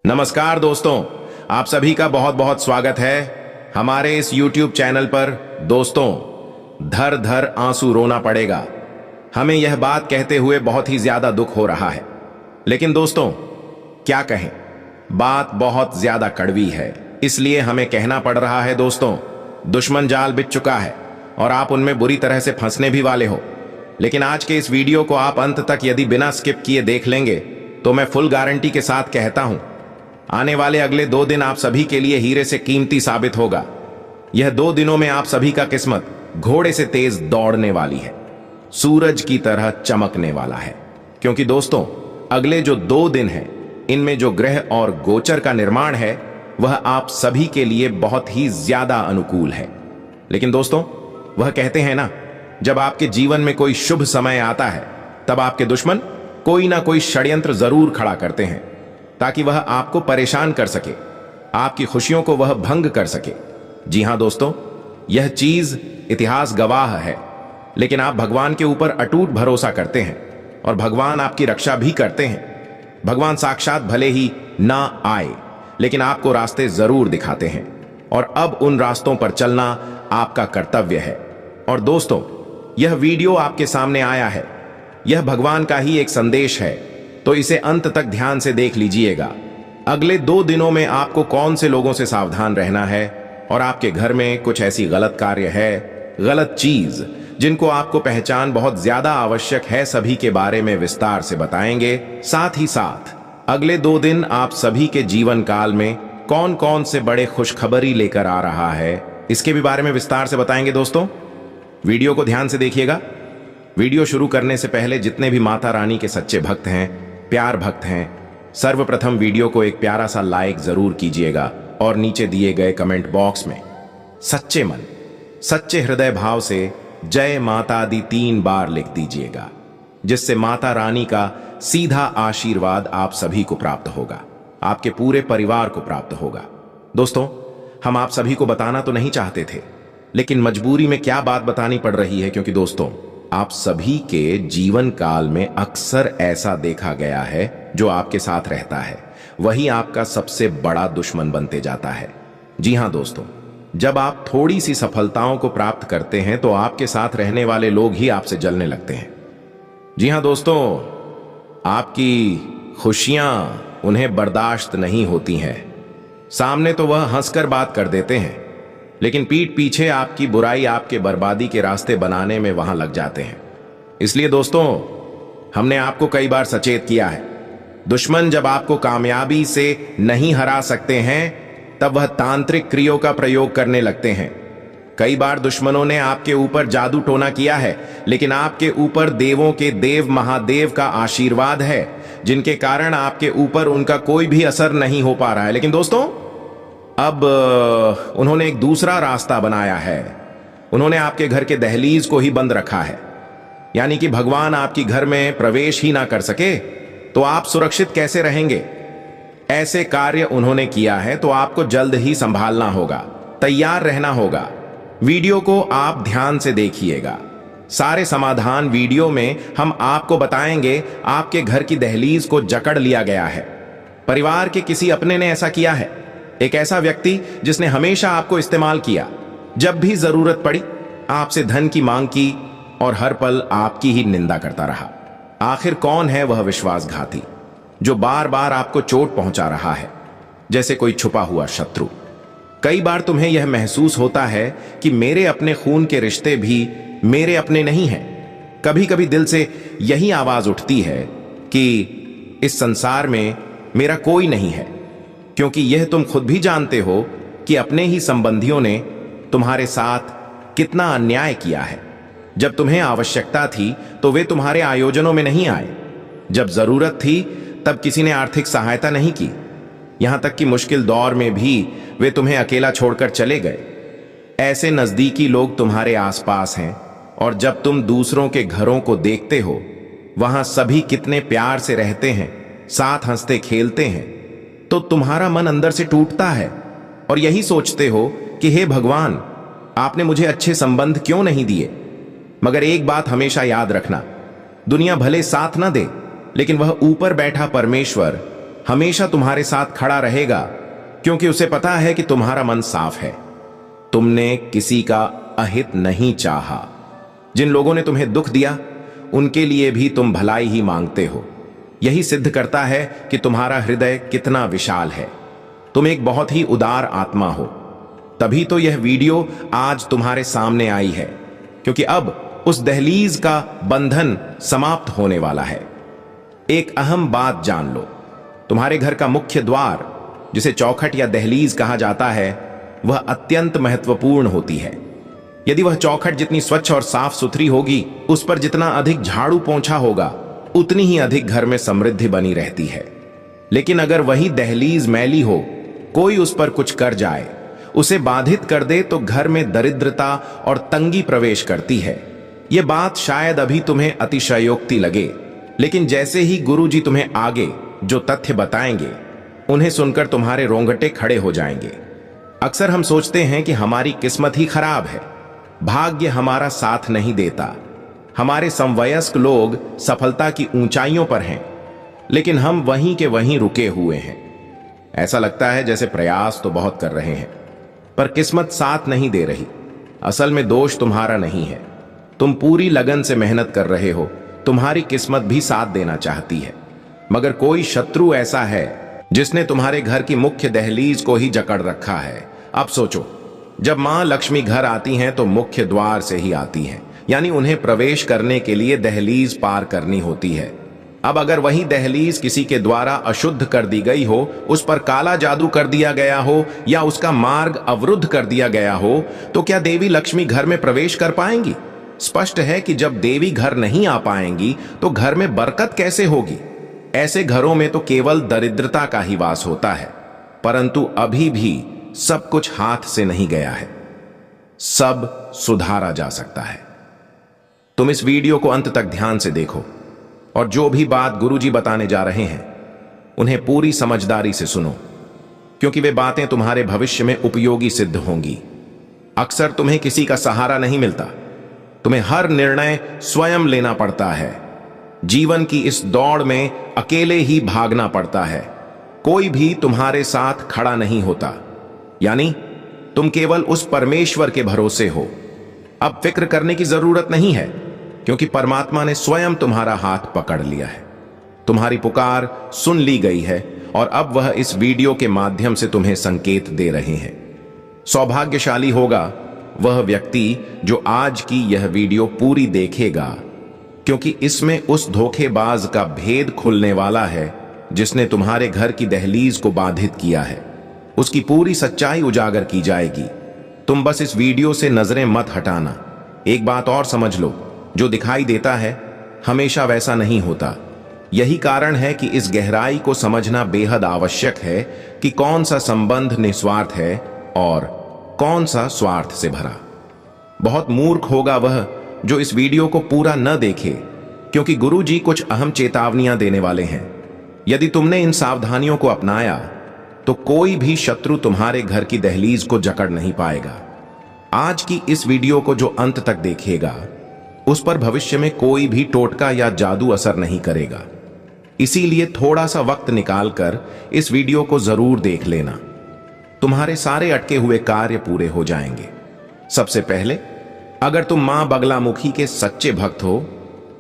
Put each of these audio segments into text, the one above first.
नमस्कार दोस्तों, आप सभी का बहुत बहुत स्वागत है हमारे इस YouTube चैनल पर। दोस्तों, धर धर आंसू रोना पड़ेगा, हमें यह बात कहते हुए बहुत ही ज्यादा दुख हो रहा है। लेकिन दोस्तों क्या कहें, बात बहुत ज्यादा कड़वी है, इसलिए हमें कहना पड़ रहा है। दोस्तों, दुश्मन जाल बिछ चुका है और आप उनमें बुरी तरह से फंसने भी वाले हो। लेकिन आज के इस वीडियो को आप अंत तक यदि बिना स्किप किए देख लेंगे तो मैं फुल गारंटी के साथ कहता हूं, आने वाले अगले 2 दिन आप सभी के लिए हीरे से कीमती साबित होगा। यह 2 दिनों में आप सभी का किस्मत घोड़े से तेज दौड़ने वाली है, सूरज की तरह चमकने वाला है। क्योंकि दोस्तों, अगले जो 2 दिन हैं, इनमें जो ग्रह और गोचर का निर्माण है वह आप सभी के लिए बहुत ही ज्यादा अनुकूल है। लेकिन दोस्तों, वह कहते हैं ना, जब आपके जीवन में कोई शुभ समय आता है तब आपके दुश्मन कोई ना कोई षड्यंत्र जरूर खड़ा करते हैं ताकि वह आपको परेशान कर सके, आपकी खुशियों को वह भंग कर सके। जी हां दोस्तों, यह चीज इतिहास गवाह है। लेकिन आप भगवान के ऊपर अटूट भरोसा करते हैं और भगवान आपकी रक्षा भी करते हैं। भगवान साक्षात भले ही ना आए, लेकिन आपको रास्ते जरूर दिखाते हैं और अब उन रास्तों पर चलना आपका कर्तव्य है। और दोस्तों, यह वीडियो आपके सामने आया है, यह भगवान का ही एक संदेश है, तो इसे अंत तक ध्यान से देख लीजिएगा। अगले 2 दिनों में आपको कौन से लोगों से सावधान रहना है और आपके घर में कुछ ऐसी गलत कार्य है, गलत चीज जिनको आपको पहचान बहुत ज्यादा आवश्यक है, सभी के बारे में विस्तार से बताएंगे। साथ ही साथ अगले 2 दिन आप सभी के जीवन काल में कौन कौन से बड़े खुशखबरी लेकर आ रहा है, इसके भी बारे में विस्तार से बताएंगे। दोस्तों, वीडियो को ध्यान से देखिएगा। वीडियो शुरू करने से पहले जितने भी माता रानी के सच्चे भक्त हैं, प्यार भक्त हैं, सर्वप्रथम वीडियो को एक प्यारा सा लाइक जरूर कीजिएगा और नीचे दिए गए कमेंट बॉक्स में सच्चे मन, सच्चे हृदय भाव से जय माता दी 3 बार लिख दीजिएगा, जिससे माता रानी का सीधा आशीर्वाद आप सभी को प्राप्त होगा, आपके पूरे परिवार को प्राप्त होगा। दोस्तों, हम आप सभी को बताना तो नहीं चाहते थे, लेकिन मजबूरी में क्या बात बतानी पड़ रही है, क्योंकि दोस्तों, आप सभी के जीवन काल में अक्सर ऐसा देखा गया है, जो आपके साथ रहता है वही आपका सबसे बड़ा दुश्मन बनते जाता है। जी हां दोस्तों, जब आप थोड़ी सी सफलताओं को प्राप्त करते हैं तो आपके साथ रहने वाले लोग ही आपसे जलने लगते हैं। जी हां दोस्तों, आपकी खुशियां उन्हें बर्दाश्त नहीं होती हैं। सामने तो वह हंसकर बात कर देते हैं, लेकिन पीठ पीछे आपकी बुराई आपके बर्बादी के रास्ते बनाने में वहां लग जाते हैं। इसलिए दोस्तों, हमने आपको कई बार सचेत किया है, दुश्मन जब आपको कामयाबी से नहीं हरा सकते हैं तब वह तांत्रिक क्रियों का प्रयोग करने लगते हैं। कई बार दुश्मनों ने आपके ऊपर जादू टोना किया है, लेकिन आपके ऊपर देवों के देव महादेव का आशीर्वाद है, जिनके कारण आपके ऊपर उनका कोई भी असर नहीं हो पा रहा है। लेकिन दोस्तों, अब उन्होंने एक दूसरा रास्ता बनाया है। उन्होंने आपके घर के दहलीज को ही बंद रखा है, यानी कि भगवान आपकी घर में प्रवेश ही ना कर सके तो आप सुरक्षित कैसे रहेंगे। ऐसे कार्य उन्होंने किया है, तो आपको जल्द ही संभालना होगा, तैयार रहना होगा। वीडियो को आप ध्यान से देखिएगा, सारे समाधान वीडियो में हम आपको बताएंगे। आपके घर की दहलीज को जकड़ लिया गया है, परिवार के किसी अपने ने ऐसा किया है, एक ऐसा व्यक्ति जिसने हमेशा आपको इस्तेमाल किया, जब भी जरूरत पड़ी आपसे धन की मांग की और हर पल आपकी ही निंदा करता रहा। आखिर कौन है वह विश्वासघाती जो बार बार आपको चोट पहुंचा रहा है, जैसे कोई छुपा हुआ शत्रु। कई बार तुम्हें यह महसूस होता है कि मेरे अपने खून के रिश्ते भी मेरे अपने नहीं हैं। कभी कभी दिल से यही आवाज उठती है कि इस संसार में मेरा कोई नहीं है, क्योंकि यह तुम खुद भी जानते हो कि अपने ही संबंधियों ने तुम्हारे साथ कितना अन्याय किया है। जब तुम्हें आवश्यकता थी तो वे तुम्हारे आयोजनों में नहीं आए, जब जरूरत थी तब किसी ने आर्थिक सहायता नहीं की, यहां तक कि मुश्किल दौर में भी वे तुम्हें अकेला छोड़कर चले गए। ऐसे नजदीकी लोग तुम्हारे आसपास हैं, और जब तुम दूसरों के घरों को देखते हो, वहां सभी कितने प्यार से रहते हैं, साथ हंसते खेलते हैं, तो तुम्हारा मन अंदर से टूटता है और यही सोचते हो कि हे भगवान, आपने मुझे अच्छे संबंध क्यों नहीं दिए। मगर एक बात हमेशा याद रखना, दुनिया भले साथ ना दे, लेकिन वह ऊपर बैठा परमेश्वर हमेशा तुम्हारे साथ खड़ा रहेगा, क्योंकि उसे पता है कि तुम्हारा मन साफ है। तुमने किसी का अहित नहीं चाहा। जिन लोगों ने तुम्हें दुख दिया उनके लिए भी तुम भलाई ही मांगते हो। यही सिद्ध करता है कि तुम्हारा हृदय कितना विशाल है। तुम एक बहुत ही उदार आत्मा हो। तभी तो यह वीडियो आज तुम्हारे सामने आई है, क्योंकि अब उस दहलीज का बंधन समाप्त होने वाला है। एक अहम बात जान लो, तुम्हारे घर का मुख्य द्वार, जिसे चौखट या दहलीज कहा जाता है, वह अत्यंत महत्वपूर्ण होती है। यदि वह चौखट जितनी स्वच्छ और साफ सुथरी होगी, उस पर जितना अधिक झाड़ू पोंछा होगा, उतनी ही अधिक घर में समृद्धि बनी रहती है। लेकिन अगर वही दहलीज मैली हो, कोई उस पर कुछ कर जाए, उसे बाधित कर दे, तो घर में दरिद्रता और तंगी प्रवेश करती है। यह बात शायद अभी तुम्हें अतिशयोक्ति लगे, लेकिन जैसे ही गुरुजी तुम्हें आगे जो तथ्य बताएंगे, उन्हें सुनकर तुम्हारे रोंगटे खड़े हो जाएंगे। अक्सर हम सोचते हैं कि हमारी किस्मत ही खराब है, भाग्य हमारा साथ नहीं देता, हमारे समवयस्क लोग सफलता की ऊंचाइयों पर हैं, लेकिन हम वहीं के वहीं रुके हुए हैं। ऐसा लगता है जैसे प्रयास तो बहुत कर रहे हैं, पर किस्मत साथ नहीं दे रही। असल में दोष तुम्हारा नहीं है, तुम पूरी लगन से मेहनत कर रहे हो, तुम्हारी किस्मत भी साथ देना चाहती है, मगर कोई शत्रु ऐसा है जिसने तुम्हारे घर की मुख्य दहलीज को ही जकड़ रखा है। अब सोचो, जब मां लक्ष्मी घर आती हैं तो मुख्य द्वार से ही आती हैं, यानी उन्हें प्रवेश करने के लिए दहलीज पार करनी होती है। अब अगर वही दहलीज किसी के द्वारा अशुद्ध कर दी गई हो, उस पर काला जादू कर दिया गया हो या उसका मार्ग अवरुद्ध कर दिया गया हो, तो क्या देवी लक्ष्मी घर में प्रवेश कर पाएंगी? स्पष्ट है कि जब देवी घर नहीं आ पाएंगी तो घर में बरकत कैसे होगी? ऐसे घरों में तो केवल दरिद्रता का ही वास होता है। परंतु अभी भी सब कुछ हाथ से नहीं गया है, सब सुधारा जा सकता है। तुम इस वीडियो को अंत तक ध्यान से देखो और जो भी बात गुरुजी बताने जा रहे हैं उन्हें पूरी समझदारी से सुनो, क्योंकि वे बातें तुम्हारे भविष्य में उपयोगी सिद्ध होंगी। अक्सर तुम्हें किसी का सहारा नहीं मिलता, तुम्हें हर निर्णय स्वयं लेना पड़ता है। जीवन की इस दौड़ में अकेले ही भागना पड़ता है, कोई भी तुम्हारे साथ खड़ा नहीं होता, यानी तुम केवल उस परमेश्वर के भरोसे हो। अब फिक्र करने की जरूरत नहीं है, क्योंकि परमात्मा ने स्वयं तुम्हारा हाथ पकड़ लिया है। तुम्हारी पुकार सुन ली गई है और अब वह इस वीडियो के माध्यम से तुम्हें संकेत दे रहे हैं। सौभाग्यशाली होगा वह व्यक्ति जो आज की यह वीडियो पूरी देखेगा, क्योंकि इसमें उस धोखेबाज का भेद खुलने वाला है जिसने तुम्हारे घर की दहलीज को बाधित किया है। उसकी पूरी सच्चाई उजागर की जाएगी। तुम बस इस वीडियो से नजरें मत हटाना। एक बात और समझ लो, जो दिखाई देता है हमेशा वैसा नहीं होता। यही कारण है कि इस गहराई को समझना बेहद आवश्यक है कि कौन सा संबंध निस्वार्थ है और कौन सा स्वार्थ से भरा। बहुत मूर्ख होगा वह जो इस वीडियो को पूरा न देखे, क्योंकि गुरुजी कुछ अहम चेतावनियां देने वाले हैं। यदि तुमने इन सावधानियों को अपनाया तो कोई भी शत्रु तुम्हारे घर की दहलीज को जकड़ नहीं पाएगा। आज की इस वीडियो को जो अंत तक देखेगा उस पर भविष्य में कोई भी टोटका या जादू असर नहीं करेगा। इसीलिए थोड़ा सा वक्त निकालकर इस वीडियो को जरूर देख लेना, तुम्हारे सारे अटके हुए कार्य पूरे हो जाएंगे। सबसे पहले, अगर तुम मां बगलामुखी के सच्चे भक्त हो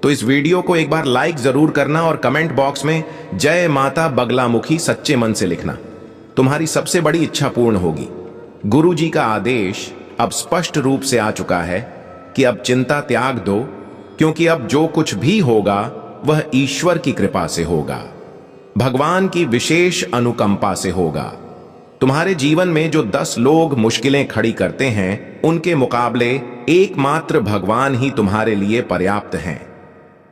तो इस वीडियो को एक बार लाइक जरूर करना और कमेंट बॉक्स में जय माता बगलामुखी सच्चे मन से लिखना। तुम्हारी सबसे बड़ी इच्छा पूर्ण होगी। गुरुजी का आदेश अब स्पष्ट रूप से आ चुका है कि अब चिंता त्याग दो, क्योंकि अब जो कुछ भी होगा वह ईश्वर की कृपा से होगा, भगवान की विशेष अनुकंपा से होगा। तुम्हारे जीवन में जो 10 लोग मुश्किलें खड़ी करते हैं, उनके मुकाबले एकमात्र भगवान ही तुम्हारे लिए पर्याप्त हैं।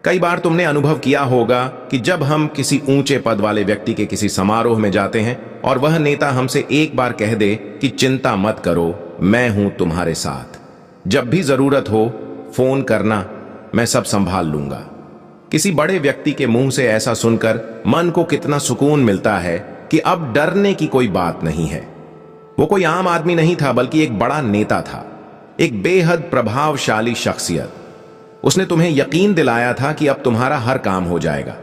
कई बार तुमने अनुभव किया होगा कि जब हम किसी ऊंचे पद वाले व्यक्ति के किसी समारोह में जाते हैं और वह नेता हमसे एक बार कह दे कि चिंता मत करो, मैं हूं तुम्हारे साथ, जब भी जरूरत हो फोन करना, मैं सब संभाल लूंगा। किसी बड़े व्यक्ति के मुंह से ऐसा सुनकर मन को कितना सुकून मिलता है कि अब डरने की कोई बात नहीं है। वो कोई आम आदमी नहीं था, बल्कि एक बड़ा नेता था, एक बेहद प्रभावशाली शख्सियत। उसने तुम्हें यकीन दिलाया था कि अब तुम्हारा हर काम हो जाएगा।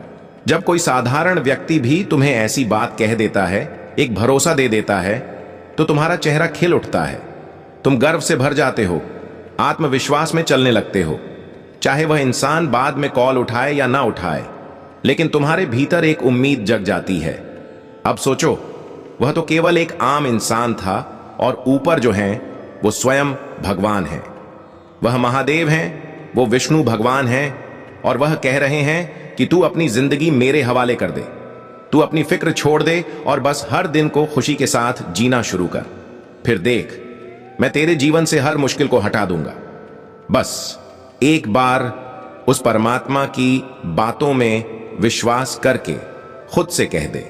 जब कोई साधारण व्यक्ति भी तुम्हें ऐसी बात कह देता है, एक भरोसा दे देता है, तो तुम्हारा चेहरा खिल उठता है। तुम गर्व से भर जाते हो, आत्मविश्वास में चलने लगते हो। चाहे वह इंसान बाद में कॉल उठाए या ना उठाए, लेकिन तुम्हारे भीतर एक उम्मीद जग जाती है। अब सोचो, वह तो केवल एक आम इंसान था और ऊपर जो है वो स्वयं भगवान है। वह महादेव हैं, वो विष्णु भगवान हैं, और वह कह रहे हैं कि तू अपनी जिंदगी मेरे हवाले कर दे, तू अपनी फिक्र छोड़ दे और बस हर दिन को खुशी के साथ जीना शुरू कर। फिर देख, मैं तेरे जीवन से हर मुश्किल को हटा दूंगा। बस एक बार उस परमात्मा की बातों में विश्वास करके खुद से कह दे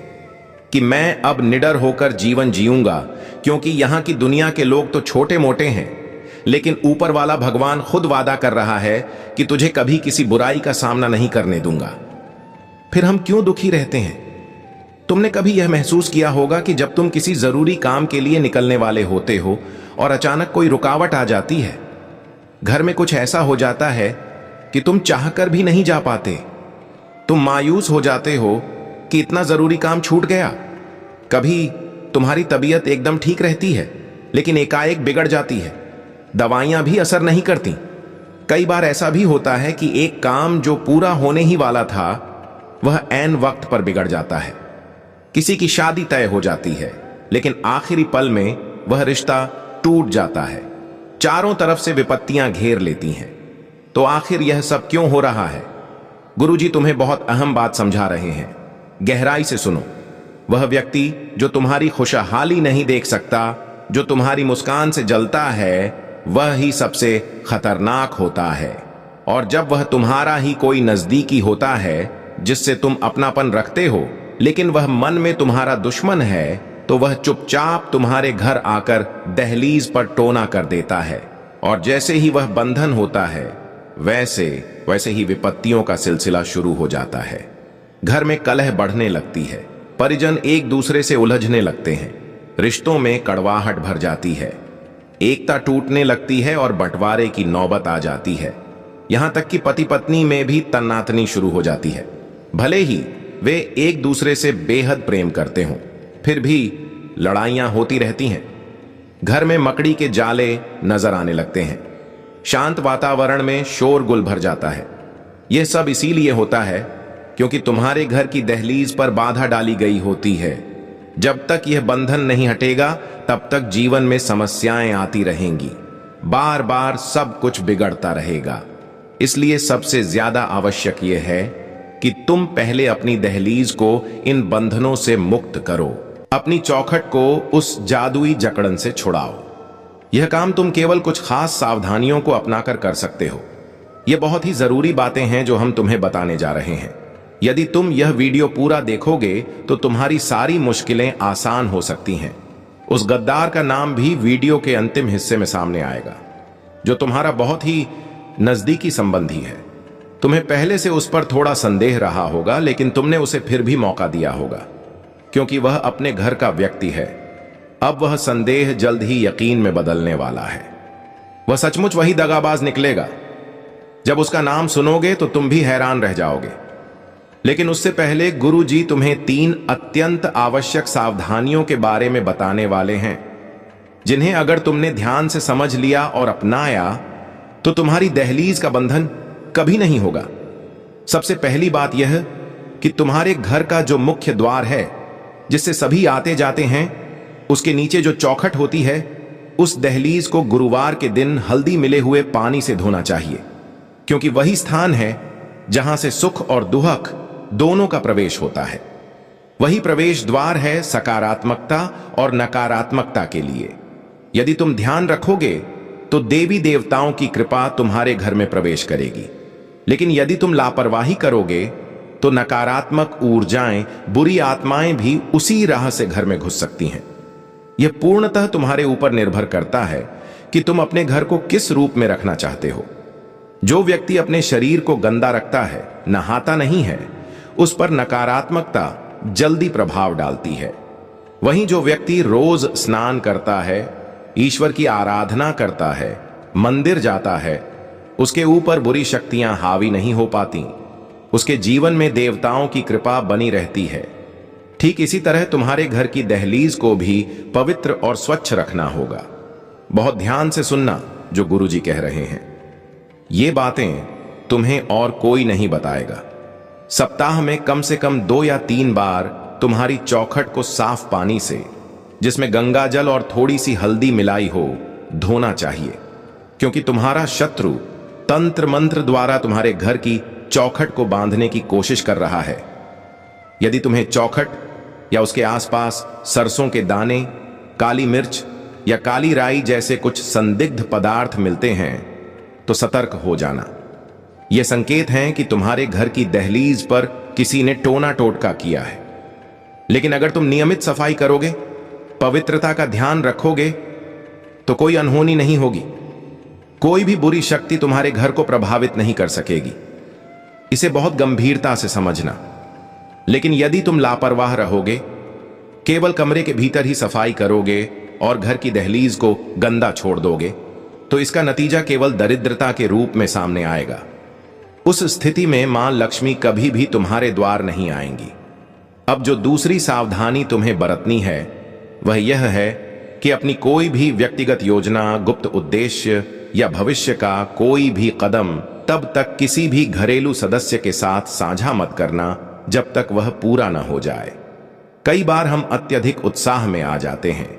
कि मैं अब निडर होकर जीवन जीऊंगा, क्योंकि यहां की दुनिया के लोग तो छोटे मोटे हैं, लेकिन ऊपर वाला भगवान खुद वादा कर रहा है कि तुझे कभी किसी बुराई का सामना नहीं करने दूंगा। फिर हम क्यों दुखी रहते हैं? तुमने कभी यह महसूस किया होगा कि जब तुम किसी जरूरी काम के लिए निकलने वाले होते हो और अचानक कोई रुकावट आ जाती है, घर में कुछ ऐसा हो जाता है कि तुम चाहकर भी नहीं जा पाते। तुम मायूस हो जाते हो कि इतना जरूरी काम छूट गया। कभी तुम्हारी तबीयत एकदम ठीक रहती है, लेकिन एकाएक बिगड़ जाती है। दवाइयां भी असर नहीं करती। कई बार ऐसा भी होता है कि एक काम जो पूरा होने ही वाला था, वह ऐन वक्त पर बिगड़ जाता है। किसी की शादी तय हो जाती है, लेकिन आखिरी पल में वह रिश्ता टूट जाता है। चारों तरफ से विपत्तियां घेर लेती हैं। तो आखिर यह सब क्यों हो रहा है? गुरुजी तुम्हें बहुत अहम बात समझा रहे हैं। गहराई से सुनो। वह व्यक्ति जो तुम्हारी खुशहाली नहीं देख सकता, जो तुम्हारी मुस्कान से जलता है, वह ही सबसे खतरनाक होता है। और जब वह तुम्हारा ही कोई नजदीकी होता है, जिससे तुम अपनापन रखते हो, लेकिन वह मन में तुम्हारा दुश्मन है, तो वह चुपचाप तुम्हारे घर आकर दहलीज पर टोना कर देता है। और जैसे ही वह बंधन होता है, वैसे ही विपत्तियों का सिलसिला शुरू हो जाता है। घर में कलह बढ़ने लगती है, परिजन एक दूसरे से उलझने लगते हैं, रिश्तों में कड़वाहट भर जाती है, एकता टूटने लगती है और बंटवारे की नौबत आ जाती है। यहां तक कि पति पत्नी में भी तन्नातनी शुरू हो जाती है। भले ही वे एक दूसरे से बेहद प्रेम करते हों, फिर भी लड़ाइयां होती रहती हैं। घर में मकड़ी के जाले नजर आने लगते हैं। शांत वातावरण में शोरगुल भर जाता है। यह सब इसीलिए होता है क्योंकि तुम्हारे घर की दहलीज पर बाधा डाली गई होती है। जब तक यह बंधन नहीं हटेगा, तब तक जीवन में समस्याएं आती रहेंगी। बार बार सब कुछ बिगड़ता रहेगा। इसलिए सबसे ज्यादा आवश्यक यह है कि तुम पहले अपनी दहलीज को इन बंधनों से मुक्त करो। अपनी चौखट को उस जादुई जकड़न से छुड़ाओ। यह काम तुम केवल कुछ खास सावधानियों को अपनाकर कर सकते हो। यह बहुत ही जरूरी बातें हैं जो हम तुम्हें बताने जा रहे हैं। यदि तुम यह वीडियो पूरा देखोगे तो तुम्हारी सारी मुश्किलें आसान हो सकती हैं। उस गद्दार का नाम भी वीडियो के अंतिम हिस्से में सामने आएगा, जो तुम्हारा बहुत ही नजदीकी संबंधी है। तुम्हें पहले से उस पर थोड़ा संदेह रहा होगा, लेकिन तुमने उसे फिर भी मौका दिया होगा, क्योंकि वह अपने घर का व्यक्ति है। अब वह संदेह जल्द ही यकीन में बदलने वाला है। वह सचमुच वही दगाबाज निकलेगा। जब उसका नाम सुनोगे तो तुम भी हैरान रह जाओगे। लेकिन उससे पहले गुरुजी तुम्हें 3 अत्यंत आवश्यक सावधानियों के बारे में बताने वाले हैं, जिन्हें अगर तुमने ध्यान से समझ लिया और अपनाया तो तुम्हारी दहलीज का बंधन कभी नहीं होगा। सबसे पहली बात यह कि तुम्हारे घर का जो मुख्य द्वार है, जिससे सभी आते जाते हैं, उसके नीचे जो चौखट होती है, उस दहलीज को गुरुवार के दिन हल्दी मिले हुए पानी से धोना चाहिए, क्योंकि वही स्थान है जहां से सुख और दुख दोनों का प्रवेश होता है। वही प्रवेश द्वार है सकारात्मकता और नकारात्मकता के लिए। यदि तुम ध्यान रखोगे तो देवी देवताओं की कृपा तुम्हारे घर में प्रवेश करेगी, लेकिन यदि तुम लापरवाही करोगे तो नकारात्मक ऊर्जाएं, बुरी आत्माएं भी उसी राह से घर में घुस सकती हैं। यह पूर्णतः तुम्हारे ऊपर निर्भर करता है कि तुम अपने घर को किस रूप में रखना चाहते हो। जो व्यक्ति अपने शरीर को गंदा रखता है, नहाता नहीं है, उस पर नकारात्मकता जल्दी प्रभाव डालती है। वहीं जो व्यक्ति रोज स्नान करता है, ईश्वर की आराधना करता है, मंदिर जाता है, उसके ऊपर बुरी शक्तियां हावी नहीं हो पाती। उसके जीवन में देवताओं की कृपा बनी रहती है। ठीक इसी तरह तुम्हारे घर की दहलीज को भी पवित्र और स्वच्छ रखना होगा। बहुत ध्यान से सुनना जो गुरुजी कह रहे हैं। ये बातें तुम्हें और कोई नहीं बताएगा। सप्ताह में कम से कम 2 या 3 बार तुम्हारी चौखट को साफ पानी से, जिसमें गंगा जल और थोड़ी सी हल्दी मिलाई हो, धोना चाहिए, क्योंकि तुम्हारा शत्रु तंत्र मंत्र द्वारा तुम्हारे घर की चौखट को बांधने की कोशिश कर रहा है। यदि तुम्हें चौखट या उसके आसपास सरसों के दाने, काली मिर्च या काली राई जैसे कुछ संदिग्ध पदार्थ मिलते हैं तो सतर्क हो जाना। यह संकेत हैं कि तुम्हारे घर की दहलीज पर किसी ने टोना टोटका किया है। लेकिन अगर तुम नियमित सफाई करोगे, पवित्रता का ध्यान रखोगे, तो कोई अनहोनी नहीं होगी। कोई भी बुरी शक्ति तुम्हारे घर को प्रभावित नहीं कर सकेगी। इसे बहुत गंभीरता से समझना। लेकिन यदि तुम लापरवाह रहोगे, केवल कमरे के भीतर ही सफाई करोगे और घर की दहलीज को गंदा छोड़ दोगे, तो इसका नतीजा केवल दरिद्रता के रूप में सामने आएगा। उस स्थिति में मां लक्ष्मी कभी भी तुम्हारे द्वार नहीं आएंगी। अब जो दूसरी सावधानी तुम्हें बरतनी है वह यह है कि अपनी कोई भी व्यक्तिगत योजना, गुप्त उद्देश्य या भविष्य का कोई भी कदम तब तक किसी भी घरेलू सदस्य के साथ साझा मत करना जब तक वह पूरा न हो जाए। कई बार हम अत्यधिक उत्साह में आ जाते हैं,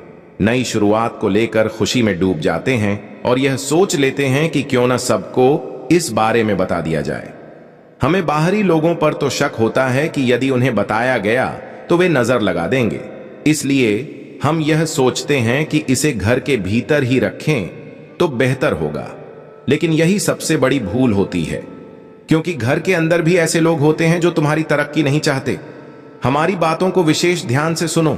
नई शुरुआत को लेकर खुशी में डूब जाते हैं और यह सोच लेते हैं कि क्यों न सबको इस बारे में बता दिया जाए। हमें बाहरी लोगों पर तो शक होता है कि यदि उन्हें बताया गया तो वे नजर लगा देंगे, इसलिए हम यह सोचते हैं कि इसे घर के भीतर ही रखें तो बेहतर होगा। लेकिन यही सबसे बड़ी भूल होती है, क्योंकि घर के अंदर भी ऐसे लोग होते हैं जो तुम्हारी तरक्की नहीं चाहते। हमारी बातों को विशेष ध्यान से सुनो।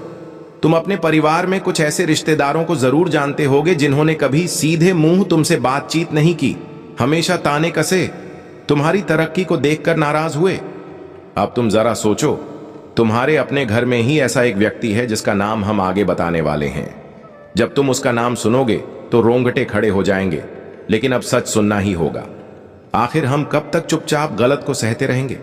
तुम अपने परिवार में कुछ ऐसे रिश्तेदारों को जरूर जानते होगे जिन्होंने कभी सीधे मुंह तुमसे बातचीत नहीं की, हमेशा ताने कसे, तुम्हारी तरक्की को देखकर नाराज हुए। अब तुम जरा सोचो, तुम्हारे अपने घर में ही ऐसा एक व्यक्ति है जिसका नाम हम आगे बताने वाले हैं। जब तुम उसका नाम सुनोगे तो रोंगटे खड़े हो जाएंगे, लेकिन अब सच सुनना ही होगा। आखिर हम कब तक चुपचाप गलत को सहते रहेंगे?